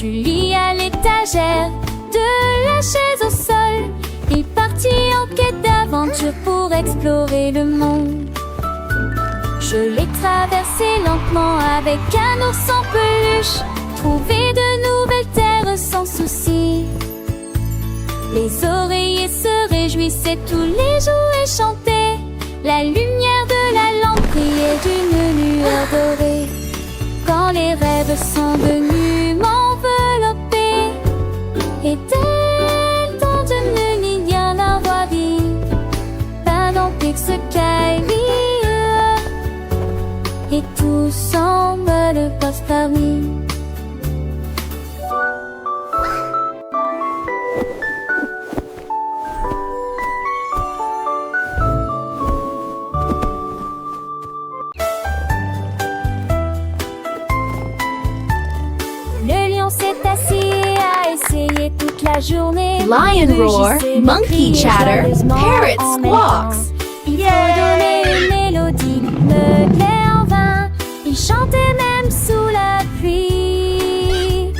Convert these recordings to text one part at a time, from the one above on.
du lit à l'étagère, de la chaise au sol. Il partit en quête d'aventure pour explorer le monde. Je l'ai traversé lentement avec un ours en peluche, trouver de nouvelles terres sans souci. Les oreillers se réjouissaient, tous les jouets chantaient. La lumière de la lampe brillait d'une lueur dorée. Quand les rêves sont venus m'envelopper, et dès le temps de Nunilien la roi dit, pendant Pix Kylie, et tout semble post-Paris. La journée, Lion roar, monkey chatter, parrot squawks. Il faut donner une mélodie, me plaît en vain. Il chantait même sous la pluie.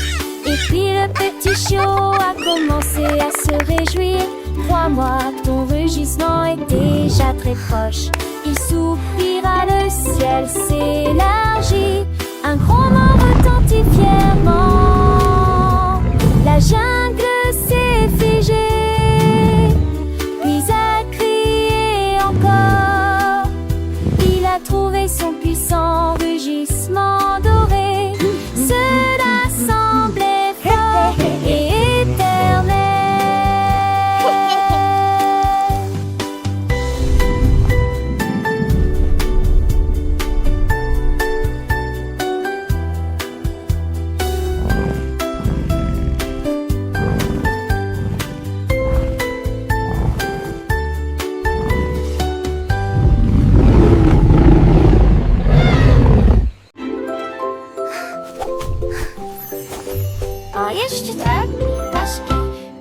Et puis le petit chiot a commencé à se réjouir. Crois-moi, ton rugissement est déjà très proche. Il soupira, le ciel s'élargit. Un grondement retentit fièrement. La jungle s'est figée, puis a crié encore. Il a trouvé son puissant rugissement doré. Cela semblait fort et éternel.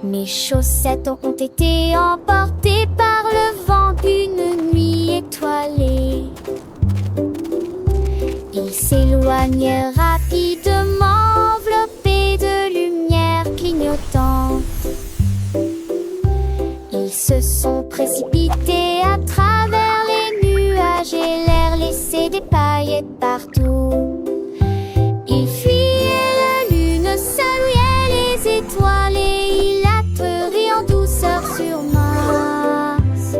Mes chaussettes ont été emportées par le vent d'une nuit étoilée. Ils s'éloignent rapidement, enveloppés de lumière clignotante. Ils se sont précipités à travers les nuages et l'air laissé des paillettes partout. Ils fuyaient la lune, saluaient les étoiles et il atterrit en douceur sur Mars.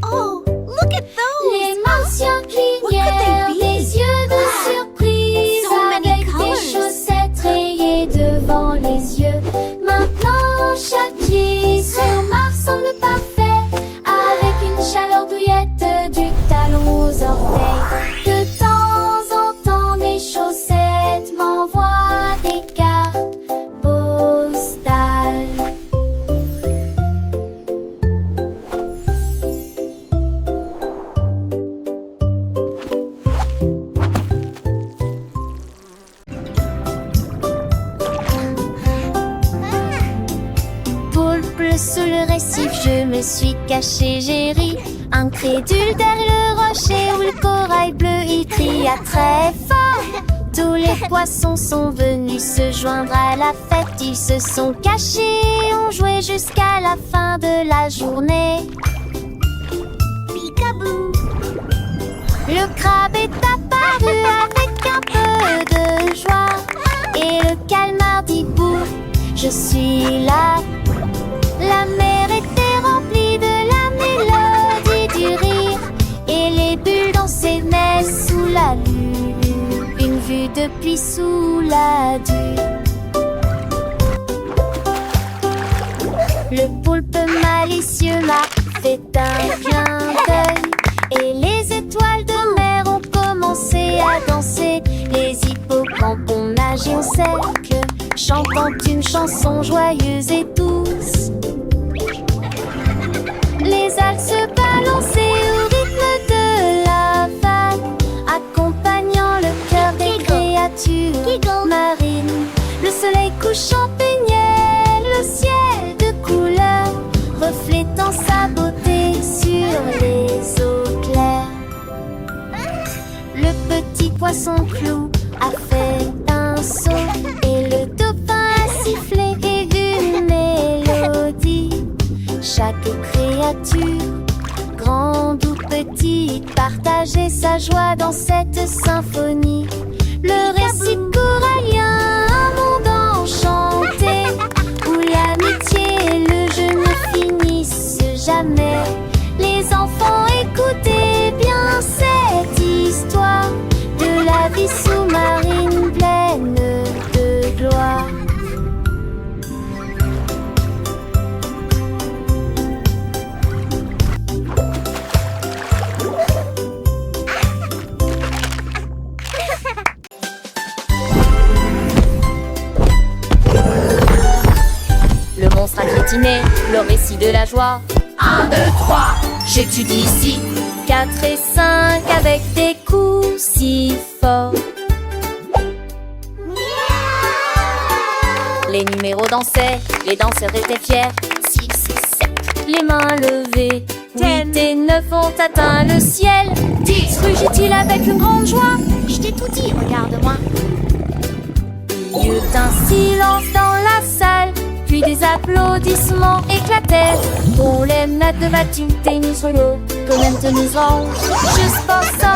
Oh, look at those! Les martiens clignèrent des yeux de surprise, So many avec colors. des chaussettes rayées devant les yeux. Maintenant châtié sur Mars semble parfait, avec une chaleur douillette du talon aux orteils. De temps en temps mes chaussettes m'envoient des cartes postales. Poulpe sous le récif, je me suis caché, j'ai ri. Incrédule derrière le rocher où le corail bleu il cria très fort. Tous les poissons sont venus se joindre à la fête. Ils se sont cachés et ont joué jusqu'à la fin de la journée. Peekaboo! Le crabe est apparu avec un peu de joie. Et le calmar dit bouh, je suis là. La mer était remplie de la mélodie du rire. Et les bulles dansaient mais sous la lune. Une vue depuis sous la dune. Le poulpe malicieux m'a fait un clin d'œil. Et les étoiles de mer ont commencé à danser. Les hippocampes ont nagé au cercle, chantant une chanson joyeuse et douce. Les algues se balançaient au rythme de la vague, accompagnant le cœur des créatures marines. Le soleil couchant peignait le ciel de couleur, reflétant sa beauté sur les eaux claires. Le petit poisson clou a fait un saut et le dauphin décide partager sa joie dans cette symphonie. Le récit corallien, un monde enchanté, où l'amitié et le jeu ne finissent jamais. Les enfants, écoutez bien cette histoire de la vie sous-marine pleine de gloire. Le monstre a piétiné, le récit de la joie. 1, 2, 3, j'étudie ici. 4 et 5 avec des coups si forts. Les numéros dansaient, les danseurs étaient fiers. 6 et 7, les mains levées. 8 et 9 ont atteint le ciel. 10, Rugit-il avec une grande joie. je t'ai tout dit, regarde-moi. Il y eut un silence dans la salle, puis des applaudissements éclatèrent. Pour les maîtres de bâtiment tennis sur l'eau, que maintenant juste pour ça.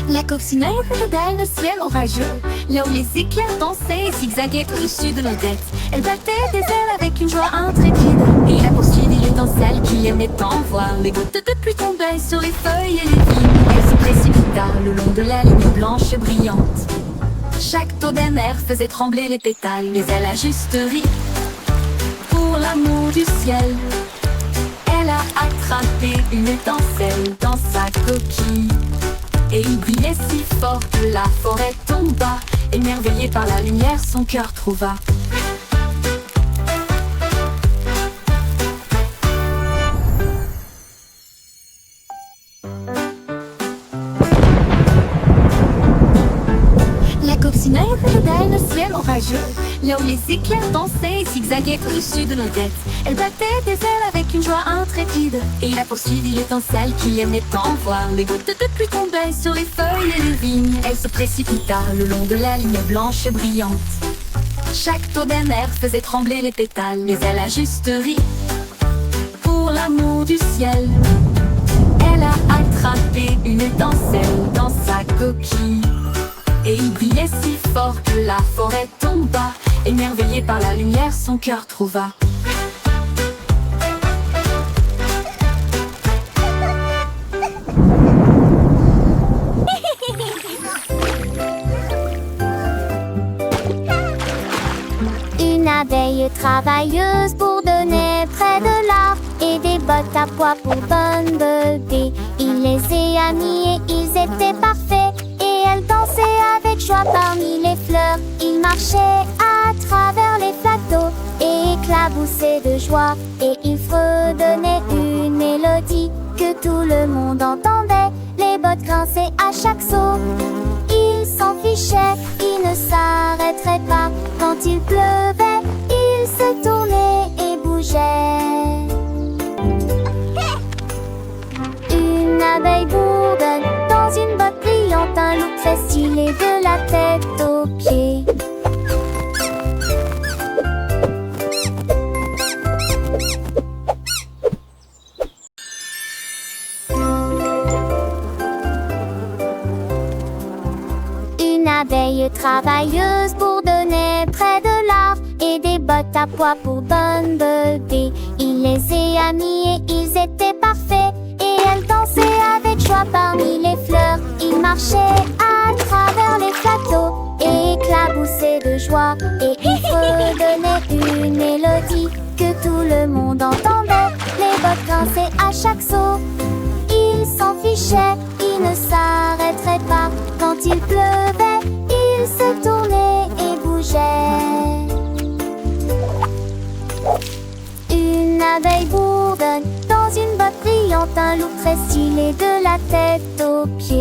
La coccinelle dans le ciel orageux, là où les éclairs dansaient et zigzaguaient au-dessus de nos têtes. Elle battait des ailes avec une joie intrépide, et la poursuivit l'étincelle qui aimait tant voir. Les gouttes de pluie tombaient sur les feuilles et les vignes. Elle se précipita le long de la ligne blanche et brillante. Chaque taux d'un air faisait trembler les pétales, mais elle a juste ri pour l'amour du ciel. Elle a attrapé une étincelle dans sa coquille, et il brillait si fort que la forêt tomba. Émerveillé par la lumière, son cœur trouva. La coccinelle dans le ciel orageux, là où les éclairs dansaient et zigzaguaient au-dessus de nos têtes. Elle battait des ailes avec une joie intrépide, et la poursuivit l'étincelle qui aimait tant voir. Les gouttes de pluie tombaient sur les feuilles et les vignes. Elle se précipita le long de la ligne blanche et brillante. Chaque taux d'un air faisait trembler les pétales, mais elle a juste ri pour l'amour du ciel. Elle a attrapé une étincelle dans sa coquille, et il brillait si fort que la forêt tomba. Émerveillé par la lumière, son cœur trouva. Une abeille travailleuse bourdonnait près de l'arbre, et des bottes à pois pour Bumblebee. Il les a mis et ils étaient parfaits, et elle dansait avec joie parmi les fleurs. Il marchait à travers les plateaux et éclaboussait de joie, et il fredonnait une mélodie que tout le monde entendait. Les bottes grinçaient à chaque saut. Il s'en fichait, il ne s'arrêterait pas. Quand il pleuvait, il se tournait et bougeait. Une abeille bourdonne dans une botte brillante, un look très stylé de la tête aux pieds. Une abeille travailleuse bourdonnait près de l'arbre, et des bottes à pois pour Bumblebee. Il les a mis et ils étaient parfaits, et elle dansait avec joie parmi les fleurs. Il marchait à travers les plateaux et éclaboussait de joie, et il fredonnait une mélodie que tout le monde entendait. Les bottes grinçaient à chaque saut. Il s'en fichait, il ne s'arrêterait pas. Quand il pleuvait, il se tournait et bougeait. Une abeille bourdonne dans une botte brillante, un look très stylé de la tête aux pieds.